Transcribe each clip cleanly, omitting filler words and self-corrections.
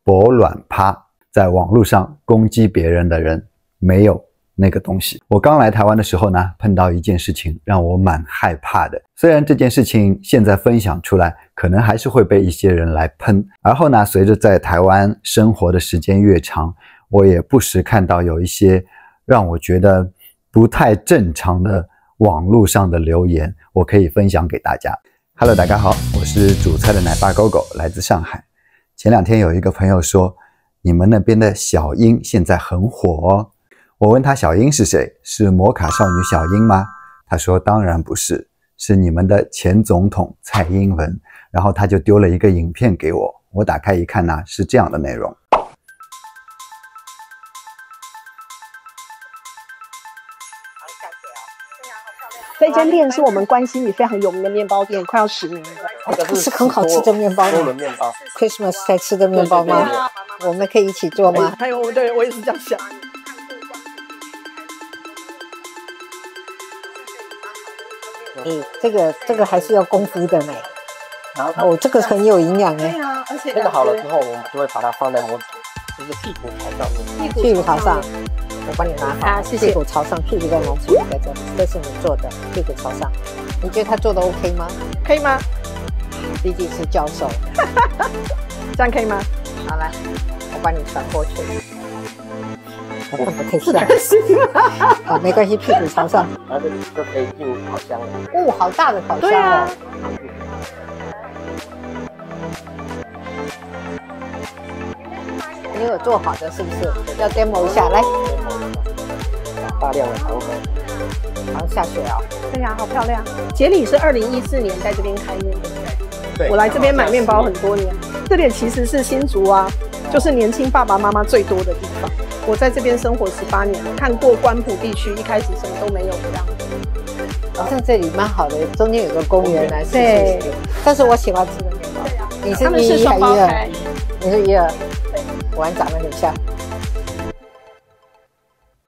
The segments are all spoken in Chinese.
博卵趴，在网络上攻击别人的人没有那个东西。我刚来台湾的时候呢，碰到一件事情让我蛮害怕的。虽然这件事情现在分享出来，可能还是会被一些人来喷。而后呢，随着在台湾生活的时间越长，我也不时看到有一些让我觉得不太正常的网络上的留言，我可以分享给大家。Hello， 大家好，我是煮菜的奶爸狗狗，来自上海。前两天有一个朋友说，你们那边的小英现在很火哦。我问他小英是谁？是摩卡少女小英吗？他说当然不是，是你们的前总统蔡英文。然后他就丢了一个影片给我，我打开一看呢，是这样的内容。这间店是我们关西里非常有名的面包店，快要10年了。是很好吃的面包吗？面包 ，Christmas 才吃的面包吗？我们可以一起做吗？还有，对，我也是这样想。这个还是要功夫的呢。然后哦，这个很有营养哎。对啊，而且这个好了之后，我们就会把它放在就是屁股台上面。屁股朝上，我帮你拿好。谢谢。屁股朝上，屁股再拿出来，在这里，这是你做的，屁股朝上。你觉得他做的 OK 吗？可以吗？毕竟是教授。这样可以吗？好来，我帮你传过去。我可以下。好，没关系，屁股朝上。然后就可以进入烤箱了。哦，好大的烤箱哦。对啊。你有做好的是不是？要 demo 一下，来。大量的糖粉。然后下雪哦。对啊，好漂亮。杰里是2014年在这边开业的。对，我来这边买面包很多年。这里其实是新竹啊，就是年轻爸爸妈妈最多的地方。我在这边生活18年，看过关埔地区一开始什么都没有的样子。好像这里蛮好的，中间有个公园来。对。但是我喜欢吃的面包。你是1、1还是1、2？你是1、2。果然长得很像。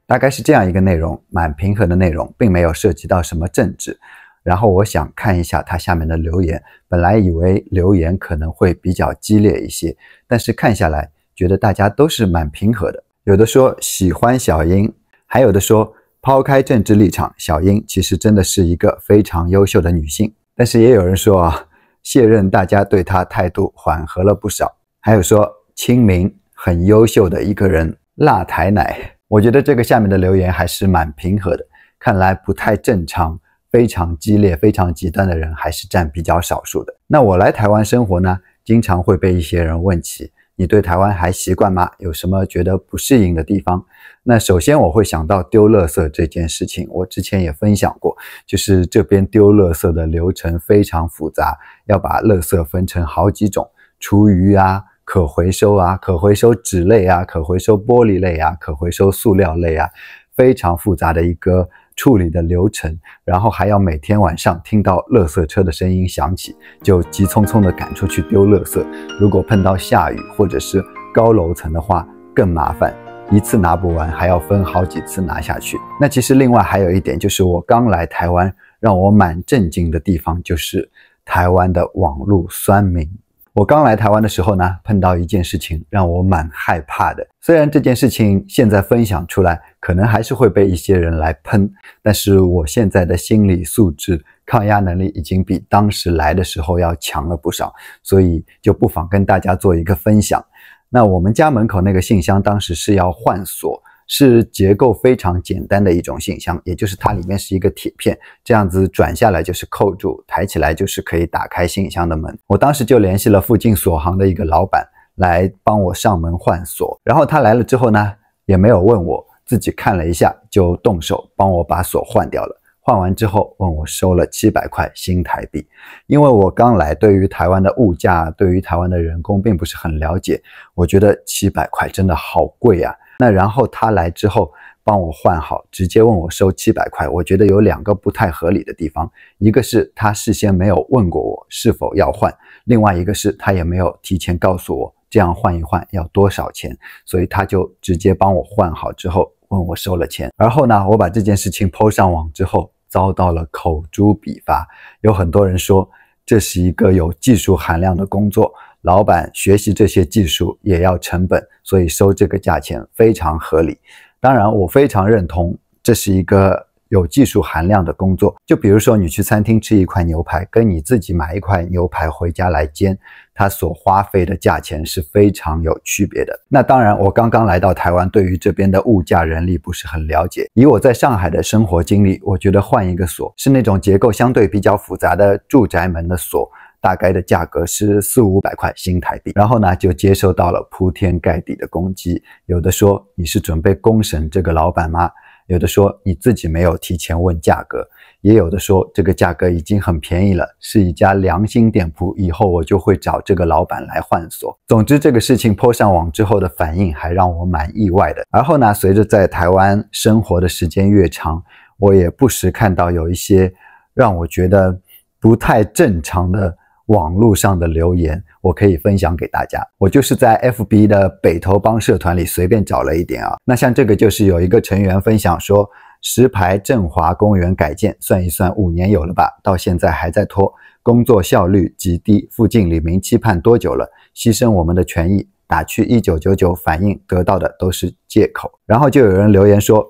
大概是这样一个内容，蛮平和的内容，并没有涉及到什么政治。然后我想看一下它下面的留言，本来以为留言可能会比较激烈一些，但是看下来觉得大家都是蛮平和的。有的说喜欢小英，还有的说抛开政治立场，小英其实真的是一个非常优秀的女性。但是也有人说啊，卸任大家对她态度缓和了不少。还有说亲民很优秀的一个人，辣台奶。我觉得这个下面的留言还是蛮平和的，看来不太正常，非常激烈非常极端的人还是占比较少数的。那我来台湾生活呢，经常会被一些人问起，你对台湾还习惯吗？有什么觉得不适应的地方？那首先我会想到丢垃圾这件事情，我之前也分享过，就是这边丢垃圾的流程非常复杂，要把垃圾分成好几种，厨余啊，可回收啊，可回收纸类啊，可回收玻璃类啊，可回收塑料类啊，非常复杂的一个处理的流程。然后还要每天晚上听到垃圾车的声音响起，就急匆匆的赶出去丢垃圾。如果碰到下雨或者是高楼层的话更麻烦，一次拿不完，还要分好几次拿下去。那其实另外还有一点，就是我刚来台湾让我蛮震惊的地方，就是台湾的网络酸民。我刚来台湾的时候呢，碰到一件事情让我蛮害怕的。虽然这件事情现在分享出来，可能还是会被一些人来喷，但是我现在的心理素质、抗压能力已经比当时来的时候要强了不少，所以就不妨跟大家做一个分享。那我们家门口那个信箱当时是要换锁，是结构非常简单的一种信箱，也就是它里面是一个铁片，这样子转下来就是扣住，抬起来就是可以打开信箱的门。我当时就联系了附近锁行的一个老板来帮我上门换锁，然后他来了之后呢，也没有问我，自己看了一下就动手帮我把锁换掉了。换完之后问我收了700块新台币，因为我刚来，对于台湾的物价，对于台湾的人工并不是很了解，我觉得700块真的好贵啊。那然后他来之后帮我换好，直接问我收700块，我觉得有2个不太合理的地方，一个是他事先没有问过我是否要换，另外一个是他也没有提前告诉我这样换一换要多少钱，所以他就直接帮我换好之后问我收了钱。而后呢，我把这件事情 po 上网之后，遭到了口诛笔伐，有很多人说这是一个有技术含量的工作，老板学习这些技术也要成本，所以收这个价钱非常合理。当然，我非常认同这是一个有技术含量的工作。就比如说你去餐厅吃一块牛排，跟你自己买一块牛排回家来煎，它所花费的价钱是非常有区别的。那当然，我刚刚来到台湾，对于这边的物价人力不是很了解。以我在上海的生活经历，我觉得换一个锁，是那种结构相对比较复杂的住宅门的锁，大概的价格是400-500块新台币，然后呢就接受到了铺天盖地的攻击。有的说你是准备公审这个老板吗？有的说你自己没有提前问价格，也有的说这个价格已经很便宜了，是一家良心店铺，以后我就会找这个老板来换锁。总之这个事情po上网之后的反应还让我蛮意外的。而后呢，随着在台湾生活的时间越长，我也不时看到有一些让我觉得不太正常的网络上的留言，我可以分享给大家。我就是在 FB 的北投帮社团里随便找了一点啊。那像这个就是有一个成员分享说，石牌振华公园改建算一算5年有了吧，到现在还在拖，工作效率极低，附近里民期盼多久了，牺牲我们的权益，打去1999反映得到的都是借口。然后就有人留言说，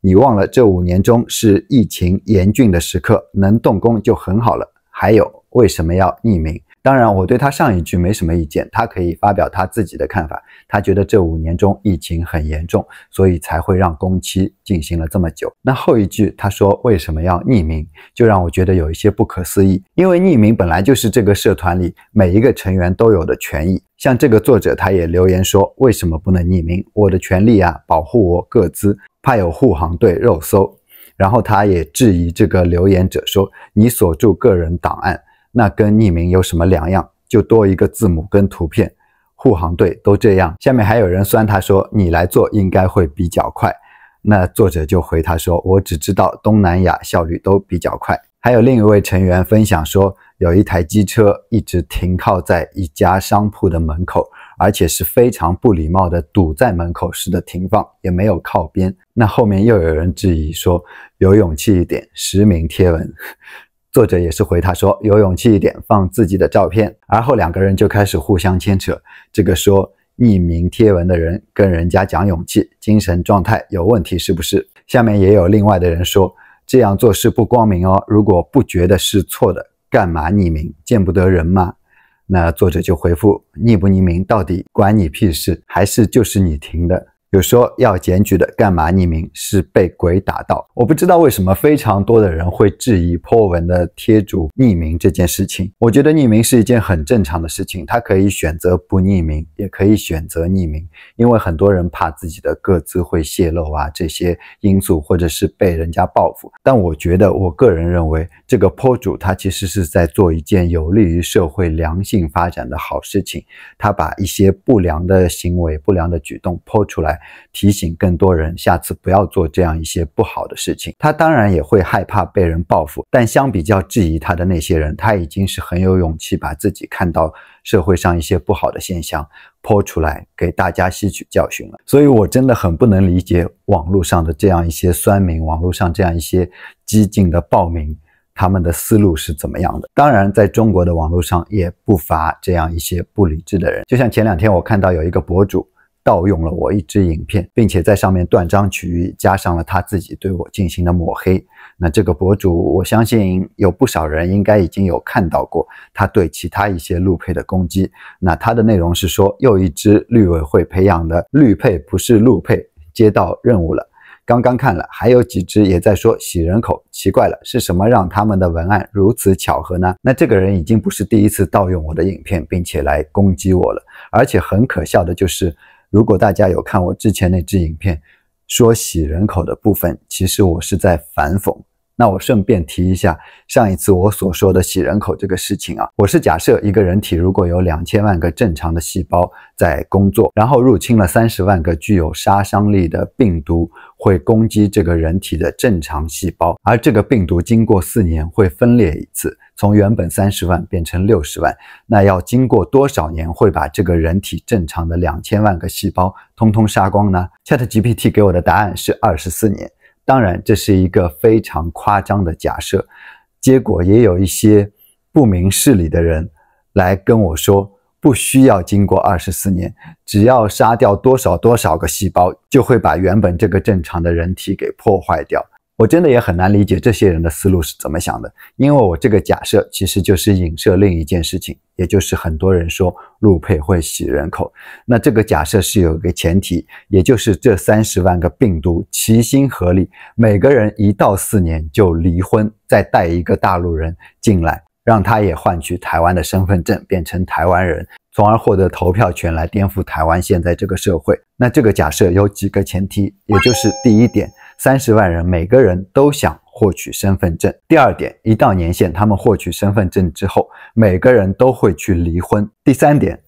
你忘了这5年中是疫情严峻的时刻，能动工就很好了，还有为什么要匿名？当然我对他上一句没什么意见，他可以发表他自己的看法，他觉得这5年中疫情很严重，所以才会让工期进行了这么久。那后一句他说为什么要匿名，就让我觉得有一些不可思议，因为匿名本来就是这个社团里每一个成员都有的权益。像这个作者他也留言说，为什么不能匿名？我的权利啊，保护我个资，怕有护航队肉搜。然后他也质疑这个留言者说，你锁住个人档案，那跟匿名有什么两样？就多一个字母跟图片，护航队都这样。下面还有人酸他说，你来做应该会比较快。那作者就回他说，我只知道东南亚效率都比较快。还有另一位成员分享说，有一台机车一直停靠在一家商铺的门口，而且是非常不礼貌的堵在门口式的停放，也没有靠边。那后面又有人质疑说，有勇气一点，实名贴文。作者也是回他说，有勇气一点，放自己的照片。而后2个人就开始互相牵扯，这个说匿名贴文的人跟人家讲勇气，精神状态有问题是不是？下面也有另外的人说，这样做事不光明哦，如果不觉得是错的，干嘛匿名？见不得人吗？那作者就回复，匿不匿名到底关你屁事，还是就是你停的？有说要检举的，干嘛匿名？是被鬼打到。我不知道为什么非常多的人会质疑po文的贴主匿名这件事情。我觉得匿名是一件很正常的事情，他可以选择不匿名，也可以选择匿名，因为很多人怕自己的个资会泄露啊，这些因素，或者是被人家报复。但我觉得，我个人认为，这个po主他其实是在做一件有利于社会良性发展的好事情，他把一些不良的行为、不良的举动po出来，提醒更多人下次不要做这样一些不好的事情。他当然也会害怕被人报复，但相比较质疑他的那些人，他已经是很有勇气把自己看到社会上一些不好的现象po出来，给大家吸取教训了。所以我真的很不能理解网络上的这样一些酸民，网络上这样一些激进的暴民，他们的思路是怎么样的。当然在中国的网络上也不乏这样一些不理智的人，就像前2天我看到有一个博主盗用了我一支影片，并且在上面断章取义，加上了他自己对我进行的抹黑。那这个博主我相信有不少人应该已经有看到过他对其他一些陆配的攻击。那他的内容是说，又一支绿委会培养的绿配不是陆配，接到任务了。刚刚看了，还有几只也在说洗人口，奇怪了，是什么让他们的文案如此巧合呢？那这个人已经不是第一次盗用我的影片，并且来攻击我了。而且很可笑的就是，如果大家有看我之前那支影片，说洗人口的部分，其实我是在反讽。那我顺便提一下，上一次我所说的洗人口这个事情啊，我是假设一个人体如果有2000万个正常的细胞在工作，然后入侵了30万个具有杀伤力的病毒，会攻击这个人体的正常细胞，而这个病毒经过4年会分裂一次，从原本30万变成60万，那要经过多少年会把这个人体正常的2000万个细胞通通杀光呢？ ChatGPT 给我的答案是24年。当然这是一个非常夸张的假设，结果也有一些不明事理的人来跟我说，不需要经过24年，只要杀掉多少个细胞，就会把原本这个正常的人体给破坏掉。我真的也很难理解这些人的思路是怎么想的，因为我这个假设其实就是影射另一件事情，也就是很多人说陆配会洗人口。那这个假设是有一个前提，也就是这30万个病毒齐心合力，每个人1到4年就离婚，再带一个大陆人进来，让他也换取台湾的身份证，变成台湾人，从而获得投票权来颠覆台湾现在这个社会。那这个假设有几个前提，也就是第一点，30万人每个人都想获取身份证。第二点，一到年限，他们获取身份证之后，每个人都会去离婚。第三点，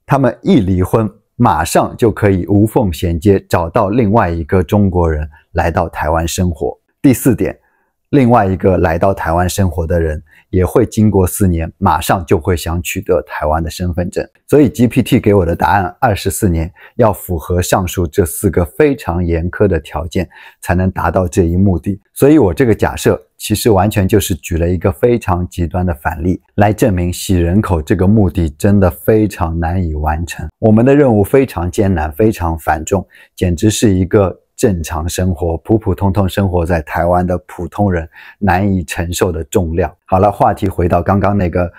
他们一离婚，马上就可以无缝衔接，找到另外一个中国人来到台湾生活。第四点，另外一个来到台湾生活的人也会经过4年，马上就会想取得台湾的身份证。所以 GPT 给我的答案24年要符合上述这4个非常严苛的条件，才能达到这一目的。所以我这个假设其实完全就是举了一个非常极端的反例，来证明洗人口这个目的真的非常难以完成。我们的任务非常艰难，非常繁重，简直是一个正常生活、普普通通生活在台湾的普通人难以承受的重量。好了，话题回到刚刚那个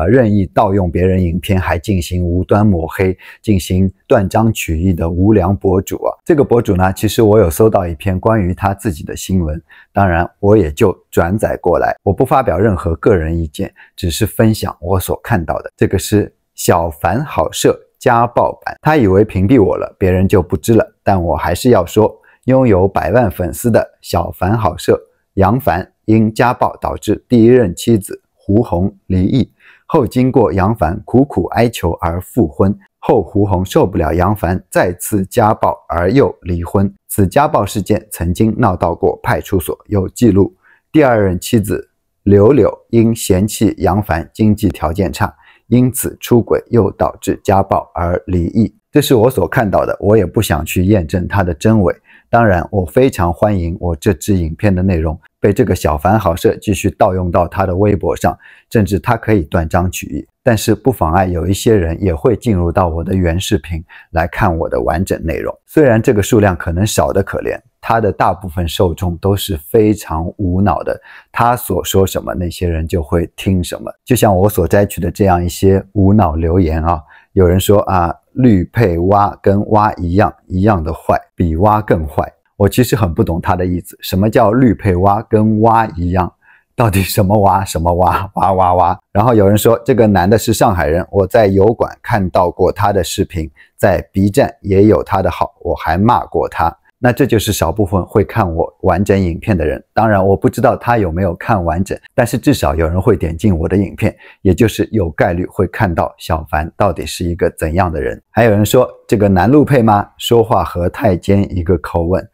任意盗用别人影片还进行无端抹黑、进行断章取义的无良博主啊。这个博主呢，其实我有搜到一篇关于他自己的新闻，当然我也就转载过来，我不发表任何个人意见，只是分享我所看到的。这个是小凡好社家暴版，他以为屏蔽我了，别人就不知了，但我还是要说，拥有100万粉丝的小凡好社杨凡因家暴导致第一任妻子胡红离异，后经过杨凡苦苦哀求而复婚，后胡红受不了杨凡再次家暴而又离婚。此家暴事件曾经闹到过派出所，有记录。第二任妻子柳柳因嫌弃杨凡经济条件差，因此出轨又导致家暴而离异。这是我所看到的，我也不想去验证它的真伪。当然，我非常欢迎我这支影片的内容被这个小凡好社继续盗用到他的微博上，甚至他可以断章取义，但是不妨碍有一些人也会进入到我的原视频来看我的完整内容。虽然这个数量可能少得可怜，他的大部分受众都是非常无脑的，他所说什么那些人就会听什么。就像我所摘取的这样一些无脑留言啊，有人说绿配蛙跟蛙一样的坏，比蛙更坏。我其实很不懂他的意思，什么叫绿配蛙跟蛙一样？到底什么蛙什么蛙？蛙蛙蛙。然后有人说这个男的是上海人，我在油管看到过他的视频，在 B 站也有他的号，我还骂过他。那这就是少部分会看我完整影片的人，当然我不知道他有没有看完整，但是至少有人会点进我的影片，也就是有概率会看到小凡到底是一个怎样的人。还有人说这个男陆配吗？说话和太监一个口吻，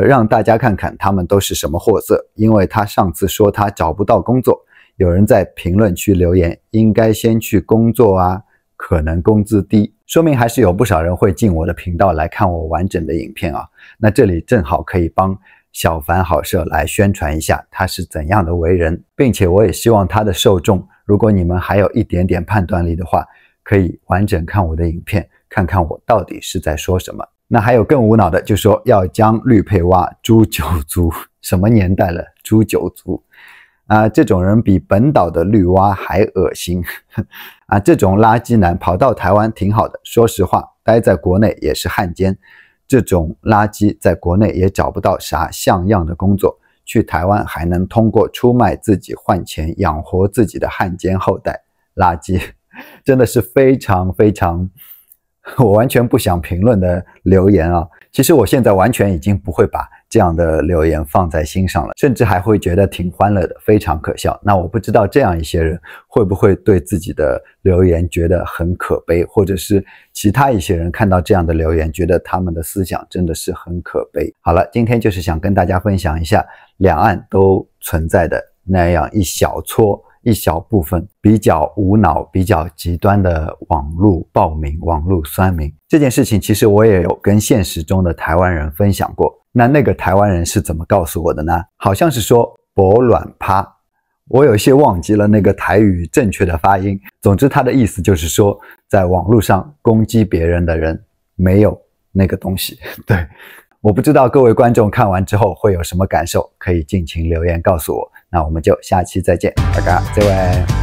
让大家看看他们都是什么货色，因为他上次说他找不到工作，有人在评论区留言，应该先去工作啊，可能工资低，说明还是有不少人会进我的频道来看我完整的影片啊。那这里正好可以帮小凡好社来宣传一下他是怎样的为人，并且我也希望他的受众，如果你们还有一点点判断力的话，可以完整看我的影片，看看我到底是在说什么。那还有更无脑的，就说要将绿配蛙诛九族，什么年代了，诛九族这种人比本岛的绿蛙还恶心这种垃圾男跑到台湾挺好的，说实话待在国内也是汉奸，这种垃圾在国内也找不到啥像样的工作，去台湾还能通过出卖自己换钱养活自己的汉奸后代，垃圾真的是非常非常我完全不想评论的留言啊。其实我现在完全已经不会把这样的留言放在心上了，甚至还会觉得挺欢乐的，非常可笑。那我不知道这样一些人会不会对自己的留言觉得很可悲，或者是其他一些人看到这样的留言觉得他们的思想真的是很可悲。好了，今天就是想跟大家分享一下两岸都存在的那样一小部分比较无脑、比较极端的网络暴民、网络酸民。这件事情其实我也有跟现实中的台湾人分享过。那个台湾人是怎么告诉我的呢？好像是说博卵趴，我有些忘记了那个台语正确的发音。总之，他的意思就是说，在网络上攻击别人的人没有那个东西。对，我不知道各位观众看完之后会有什么感受，可以尽情留言告诉我。那我们就下期再见，大家再会。